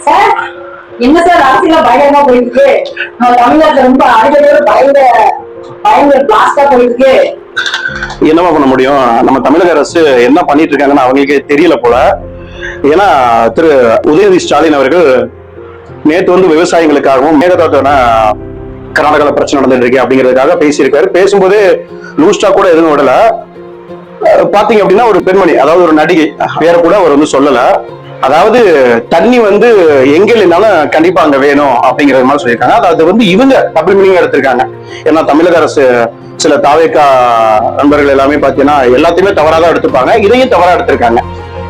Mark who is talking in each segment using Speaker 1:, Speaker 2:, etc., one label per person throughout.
Speaker 1: Sir என்ன sir அரசியல பயங்கரமா போயிருக்கு. நம்ம தமிழ்நாட்டுல ரொம்ப அடிக்கடி பயங்கர பிளாஸ்டா போயிருக்கு.
Speaker 2: என்னமா பண்ண முடியும்? நம்ம தமிழக அரசு என்ன பண்ணிட்டு இருக்காங்கன்னு அவங்களுக்கே தெரியல போல. ஏன்னா திரு உதயநிதி ஸ்டாலின் அவர்கள் நேற்று வந்து விவசாயிகளுக்காகவும் மேகதாட்டான கர்நாடகாவில் பிரச்சனை நடந்துட்டு இருக்கு அப்படிங்கிறதுக்காக பேசியிருக்காரு. பேசும்போது லூஸ்டா கூட எதுவும் விடல. பாத்தீங்க அப்படின்னா ஒரு பெண்மணி, அதாவது ஒரு நடிகை பேரை கூட அவர் வந்து சொல்லல. அதாவது தண்ணி வந்து எங்க இல்லைனாலும் கண்டிப்பா அங்க வேணும் அப்படிங்கறது மாதிரி சொல்லியிருக்காங்க. அது வந்து இவங்க டபுள் மீனிங் எடுத்திருக்காங்க. ஏன்னா தமிழக அரசு சில தாவேக்கா நண்பர்கள் எல்லாமே பாத்தீங்கன்னா எல்லாத்தையுமே தவறாதான் எடுத்துப்பாங்க, இதையும் தவறா எடுத்திருக்காங்க.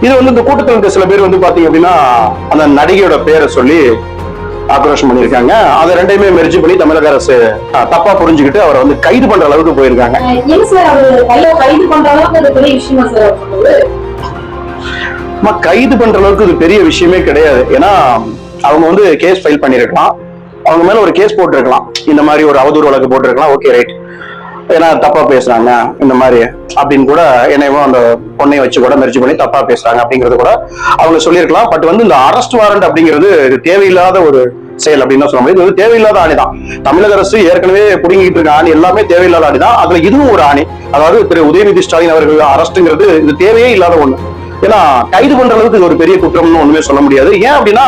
Speaker 2: இது வந்து இந்த கூட்டத்தில் இருக்க சில பேர் வந்து பாத்தீங்க அப்படின்னா அந்த நடிகையோட பேரை சொல்லி ஆக்ரோஷம் பண்ணியிருக்காங்க. அதை ரெண்டையுமே மெர்ஜி பண்ணி தமிழக அரசு தப்பா புரிஞ்சுக்கிட்டு அவரை வந்து கைது பண்ற அளவுக்கு போயிருக்காங்க. கைது பண்ற அளவுக்கு இது பெரிய விஷயமே கிடையாது. ஏன்னா அவங்க வந்து கேஸ் ஃபைல் பண்ணிருக்கலாம், அவங்க மேல ஒரு கேஸ் போட்டிருக்கலாம், இந்த மாதிரி ஒரு அவதூறு வழக்கு போட்டிருக்கலாம். ஓகே ரைட், ஏன்னா தப்பா பேசுறாங்க இந்த மாதிரி அப்படின்னு கூட என்னையும் அந்த பொண்ணை வச்சு கூட மெர்ஜி பண்ணி தப்பா பேசுறாங்க அப்படிங்கறது கூட அவங்க சொல்லியிருக்கலாம். பட் வந்து இந்த அரெஸ்ட் வாரண்ட் அப்படிங்கிறது இது தேவையில்லாத ஒரு செயல் அப்படின்னு சொல்ல முடியாது. இது வந்து தேவையில்லாத ஆணிதான். தமிழக அரசு ஏற்கனவே புடுங்கிட்டு இருக்க ஆணி எல்லாமே தேவையில்லாத ஆணிதான். அதுல இதுவும் ஒரு ஆணி. அதாவது திரு உதயநிதி ஸ்டாலின் அவர்கள் அரெஸ்ட்ங்கிறது இது தேவையே இல்லாத ஒண்ணு. ஏன்னா கைது பண்ற அளவுக்கு இது ஒரு பெரிய குற்றம்னு ஒண்ணுமே சொல்ல முடியாது. ஏன் அப்படின்னா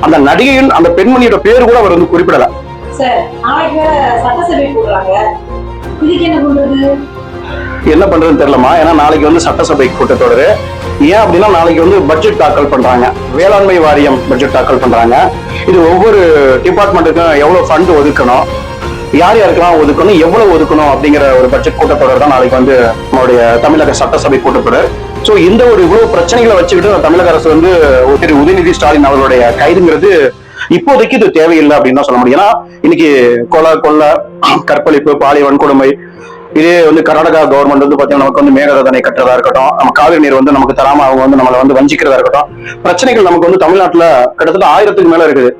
Speaker 2: அந்த நடிகையின் அந்த பெண்மணியோட பேரு கூட அவர் வந்து குறிப்பிடல. என்ன பண்றதுன்னு தெரியலமா. ஏன்னா நாளைக்கு வந்து சட்டசபை கூட்டத்தொடரு. ஏன் அப்படின்னா நாளைக்கு வந்து பட்ஜெட் தாக்கல் பண்றாங்க, வேளாண்மை வாரியம் பட்ஜெட் தாக்கல் பண்றாங்க. இது ஒவ்வொரு டிபார்ட்மெண்ட்டுக்கும் எவ்வளவு ஃபண்ட் ஒதுக்கணும், யார் யாருக்கெல்லாம் ஒதுக்கணும், எவ்வளவு ஒதுக்கணும் அப்படிங்கிற ஒரு பட்ஜெட் கூட்டத்தொடர் தான் நாளைக்கு வந்து நம்மளுடைய தமிழக சட்டசபை கூட்டத்தொடர். சோ இந்த ஒரு இவ்வளவு பிரச்சனைகளை வச்சுக்கிட்டு தமிழக அரசு வந்து திரு உதயநிதி ஸ்டாலின் அவர்களுடைய கைதுங்கிறது இப்போதைக்கு இது தேவையில்லை அப்படின்னு தான் சொல்ல முடியும். ஏன்னா இன்னைக்கு கொலை, கற்பழிப்பு, பாலியல் வன்கொடுமை, இதே வந்து கர்நாடகா கவர்மெண்ட் வந்து பாத்தீங்கன்னா நமக்கு வந்து மேகதானை கட்டுறதா இருக்கட்டும், நம்ம காவிரி நீர் வந்து நமக்கு தராம அவங்க வந்து நம்மளை வந்து வஞ்சிக்கிறதா இருக்கட்டும், பிரச்சனைகள் நமக்கு வந்து தமிழ்நாட்டுல கிட்டத்தட்ட 1000க்கு மேல இருக்குது.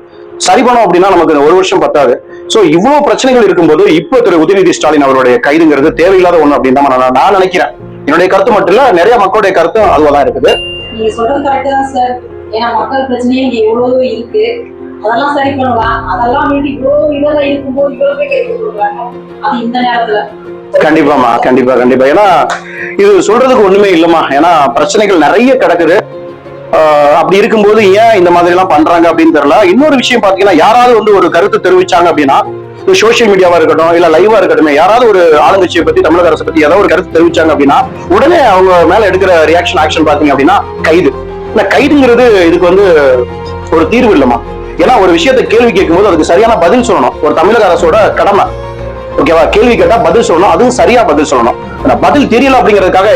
Speaker 2: சரி பண்ணோம் அப்படின்னா நமக்கு ஒரு வருஷம் பத்தாது. சோ இவ்வளவு பிரச்சனைகள் இருக்கும்போது இப்போ திரு உதயநிதி ஸ்டாலின் அவருடைய கைதுங்கிறது தேவையில்லாத ஒண்ணு அப்படின்னு தான் நான் நினைக்கிறேன். என்னுடைய கருத்து மட்டும் இல்ல, நிறைய மக்களுடைய கருத்தும் அதுவாதான் இருக்குது.
Speaker 1: நீங்க சொல்றது கரெக்ட் தான் சார். ஏன்னா மக்கள் பிரச்சனையே இங்க எவ்வளவு இருக்கு, அதெல்லாம் சரி பண்ணலாம். அதெல்லாம் இவ்வளவு இதெல்லாம் இருக்கும்போது இவ்வளவு கைது கொடுக்குறாங்க. அது இந்த நேரத்துல
Speaker 2: கண்டிப்பாமா, கண்டிப்பா கண்டிப்பா. ஏன்னா இது சொல்றதுக்கு ஒண்ணுமே இல்லமா. ஏன்னா பிரச்சனைகள் நிறைய கிடக்குது. அப்படி இருக்கும்போது ஏன் இந்த மாதிரி எல்லாம் பண்றாங்க அப்படின்னு தெரியல. இன்னொரு விஷயம் பாத்தீங்கன்னா யாராவது வந்து ஒரு கருத்து தெரிவிச்சாங்க அப்படின்னா சோசியல் மீடியாவா இருக்கட்டும் இல்ல லைவா இருக்கட்டும், யாராவது ஒரு ஆளுங்கட்சியை பத்தி தமிழக அரசை பத்தி ஏதாவது ஒரு கருத்து தெரிவிச்சாங்க அப்படின்னா உடனே அவங்க மேல எடுக்கிற ரியாக்ஷன் ஆக்ஷன் பாத்தீங்க அப்படின்னா கைது. கைதுங்கிறது இதுக்கு வந்து ஒரு தீர்வு இல்லமா. ஏன்னா ஒரு விஷயத்தை கேள்வி கேட்கும் போது அதுக்கு சரியான பதில் சொல்லணும், ஒரு தமிழக அரசோட கடமை. ஓகேவா? கேள்வி கேட்டா பதில் சொல்லணும், அதுவும் சரியா பதில் சொல்லணும். பதில் தெரியல அப்படிங்கிறதுக்காக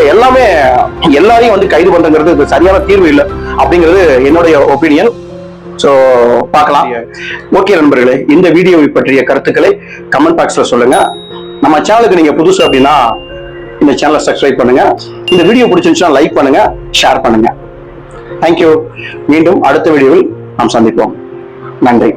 Speaker 2: எல்லாரையும் வந்து கைது பண்றதுங்கிறது சரியான தீர்வு இல்லை அப்படிங்கிறது என்னுடைய ஒப்பீனியன். சோ பார்க்கலாம். ஓகே நண்பர்களே, இந்த வீடியோவை பற்றிய கருத்துக்களை கமெண்ட் பாக்ஸ்ல சொல்லுங்க. நம்ம சேனலுக்கு நீங்க புதுசு அப்படின்னா இந்த சேனலை சப்ஸ்கிரைப் பண்ணுங்க. இந்த வீடியோ பிடிச்சிருந்துச்சுன்னா லைக் பண்ணுங்க, ஷேர் பண்ணுங்க. தேங்க்யூ. மீண்டும் அடுத்த வீடியோவில் நாம் சந்திப்போம். நன்றி.